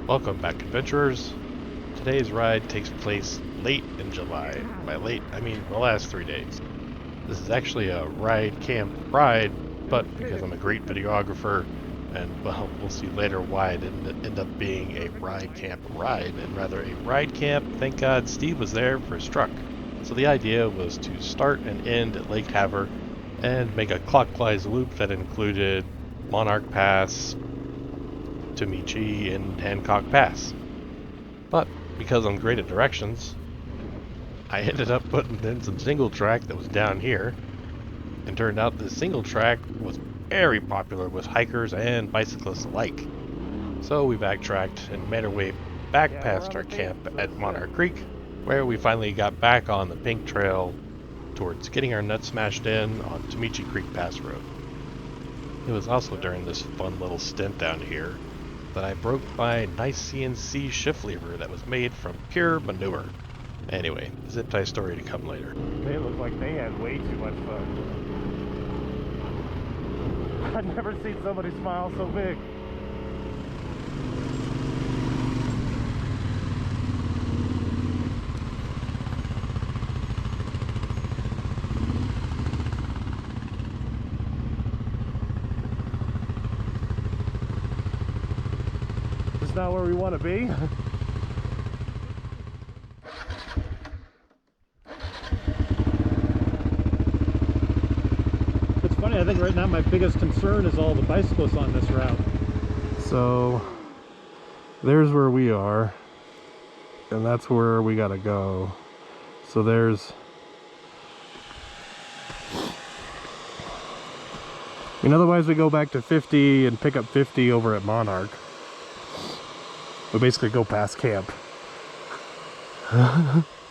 Welcome back, adventurers. Today's ride takes place late in July. By late, I mean the last 3 days. This is actually a ride camp ride, but because I'm a great videographer, and well, we'll see later why it didn't end up being a ride camp ride, and rather a ride camp. Thank God Steve was there for his truck. So the idea was to start and end at Lake Havre and make a clockwise loop that included Hancock Pass, Tomichi, and Hancock Pass. But because I'm great at directions, I ended up putting in some single track that was down here, and turned out the single track was very popular with hikers and bicyclists alike. So we backtracked and made our way back past our camp at Hancock Creek, where we finally got back on the pink trail towards getting our nuts smashed in on Tomichi Creek Pass Road. It was also during this fun little stint down here that I broke my nice CNC shift lever that was made from pure manure. Anyway, zip tie story to come later. They look like they had way too much fun. I've never seen somebody smile so big. Just not where we want to be. I think right now my biggest concern is all the bicyclists on this route. So there's where we are, and that's where we gotta go. So there's, otherwise we go back to 50 and pick up 50 over at Monarch. We basically go past camp.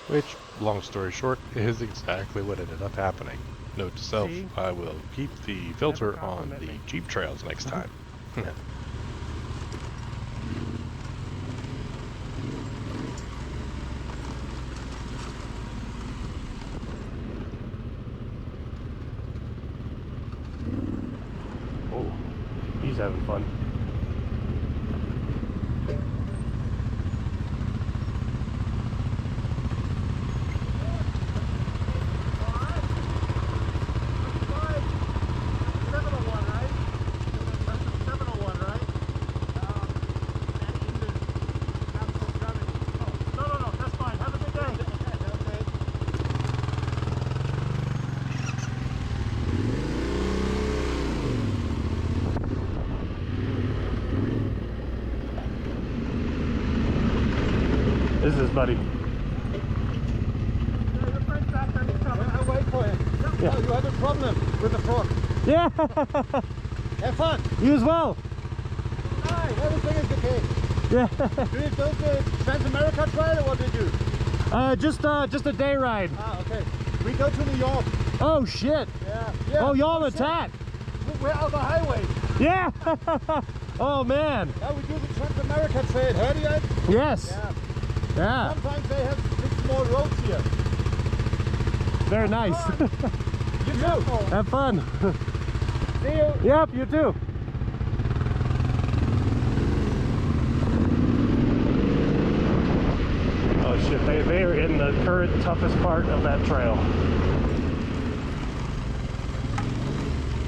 Which, long story short, is exactly what ended up happening. Note to self, I will keep the filter on the Jeep trails next time. Oh, he's having fun. This is his buddy. I'll wait for him. Yeah. Oh, you had a problem with the frog. Yeah! Have fun. You as well! Hi, everything is okay. Yeah! Do you go to Trans America Trail or what do you do? Just a day ride. Ah, okay. We go to New York. Oh shit! Yeah. Oh, y'all on attack! We're on the highway. Yeah! Oh man! Yeah, we do the Trans America Trail. Heard you? Yes! Yeah. Yeah! Sometimes they have 6 more roads here. Very nice. You too. Have fun. See you. Yep, you too. Oh shit, they are in the current toughest part of that trail.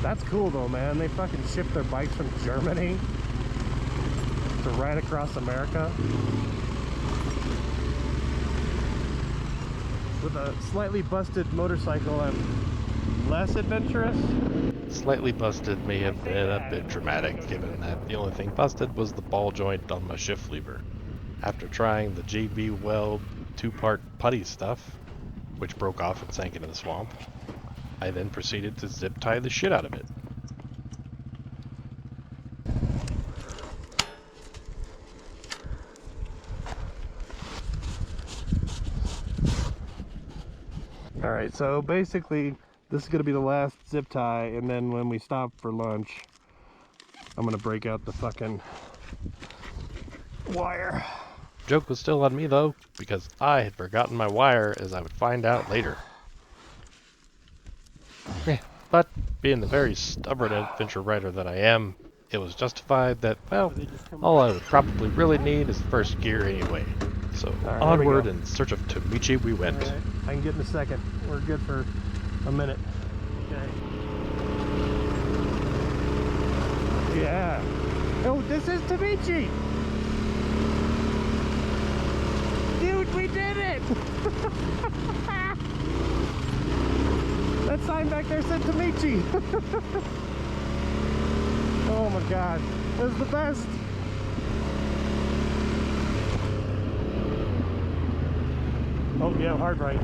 That's cool though, man. They fucking ship their bikes from Germany to ride across America with a slightly busted motorcycle. I'm less adventurous. Slightly busted may have been a bit dramatic, given that the only thing busted was the ball joint on my shift lever. After trying the JB Weld 2-part putty stuff, which broke off and sank into the swamp, I then proceeded to zip tie the shit out of it. Alright, so basically this is going to be the last zip tie, and then when we stop for lunch I'm going to break out the fucking wire. Joke was still on me though, because I had forgotten my wire, as I would find out later. But being the very stubborn adventure writer that I am, it was justified that, well, all I would probably really need is the first gear anyway. So right, onward in search of Tomichi we went. All right. I can get in a second. We're good for a minute. Okay. Yeah. Oh, this is Tomichi! Dude, we did it! That sign back there said Tomichi! Oh my god. This is the best! Oh yeah, hard right.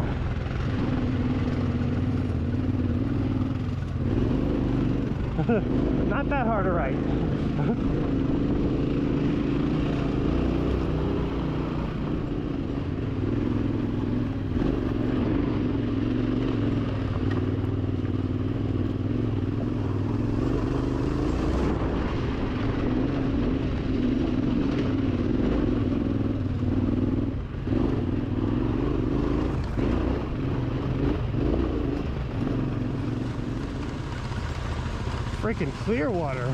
Not that hard a right. Freaking clear water.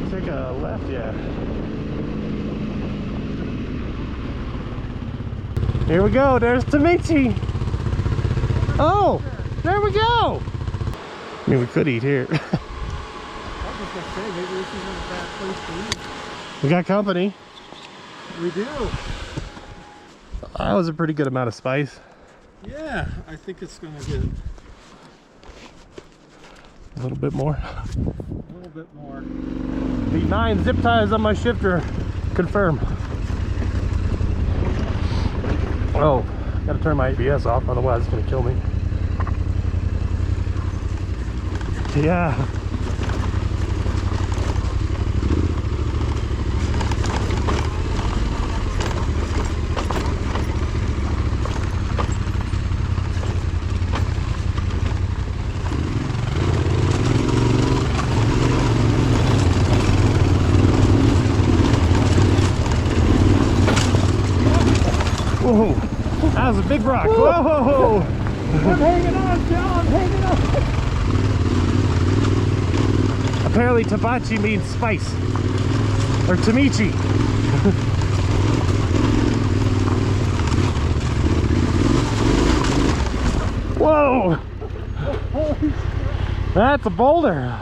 Take a left, yeah. Here we go, there's Tomichi. Oh, there we go. I mean, we could eat here. I was just gonna say, maybe this isn't a bad place to eat. We got company. We do. That was a pretty good amount of spice. Yeah, I think it's gonna get A little bit more. a little bit more. The 9 zip ties on my shifter confirm. Oh, gotta turn my ABS off, otherwise it's gonna kill me. Yeah. Whoa, that was a big rock. Whoa! I'm hanging on, Joe, I'm hanging on. Apparently Tabachi means spice. Or Tomichi. Whoa! That's a boulder.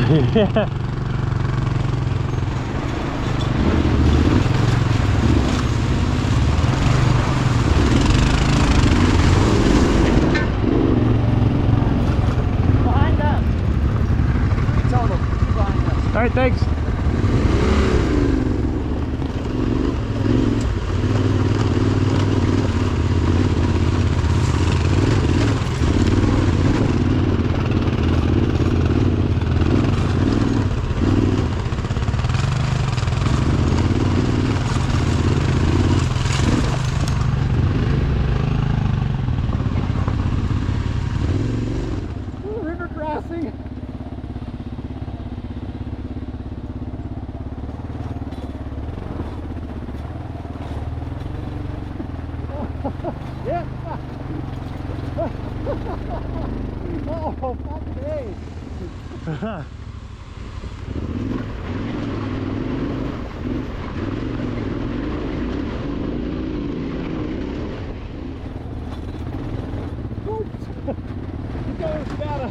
Yeah. Behind us. Tell them, behind us. All right, thanks. River crossing. Yeah. Oh, fucking A. Oops. You guys gotta.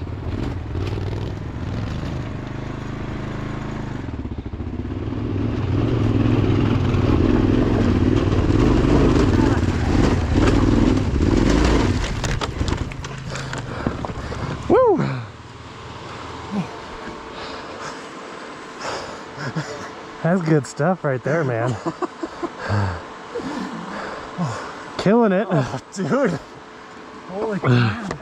Woo! That's good stuff right there, man. Killing it. Oh, dude. Holy crap.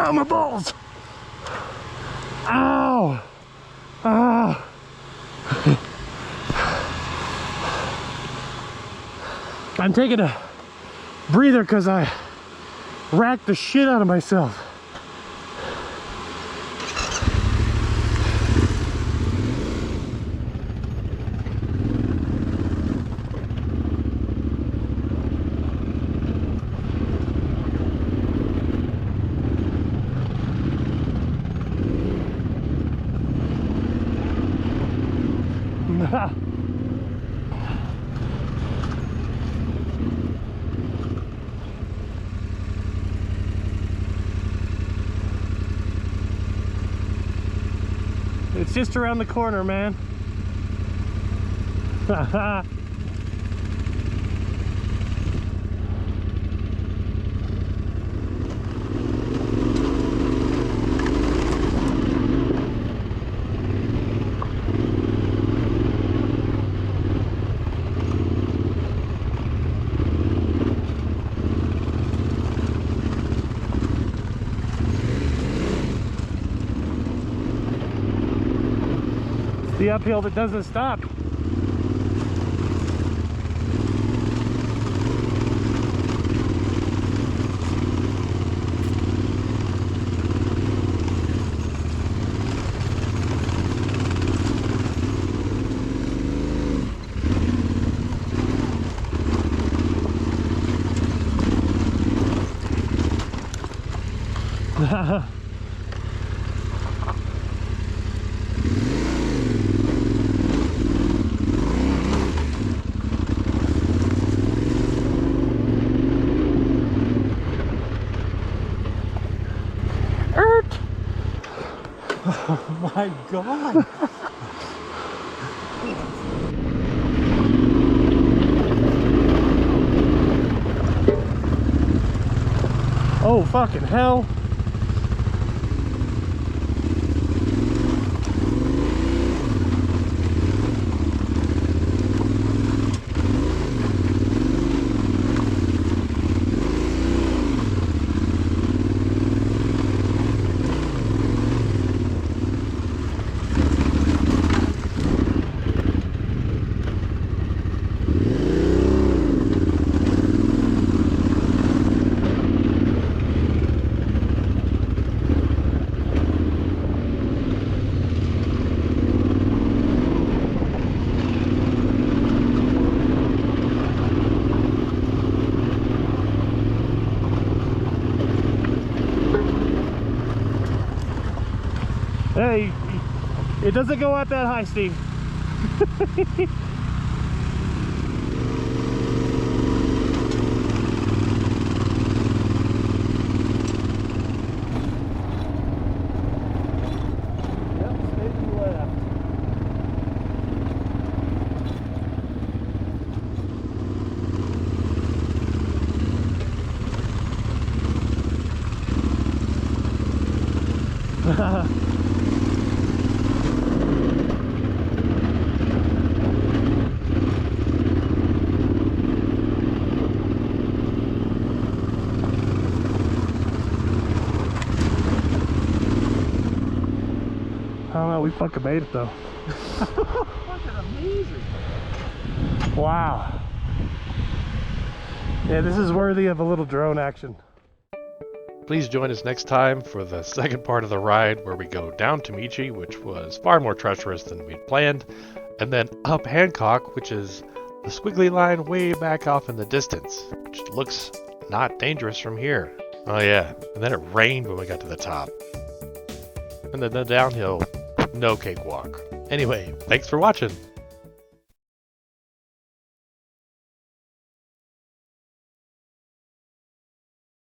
Oh, my balls! Ow! Ah! I'm taking a breather because I racked the shit out of myself. It's just around the corner, man. The uphill that doesn't stop. Oh my God. Oh, fucking hell. Hey, it doesn't go up that high, Steve. I don't know, we fucking made it though. Fucking amazing. Wow. Yeah, this is worthy of a little drone action. Please join us next time for the second part of the ride where we go down Tomichi, which was far more treacherous than we'd planned, and then up Hancock, which is the squiggly line way back off in the distance, which looks not dangerous from here. Oh yeah, and then it rained when we got to the top. And then the downhill, no cakewalk. Anyway, thanks for watching.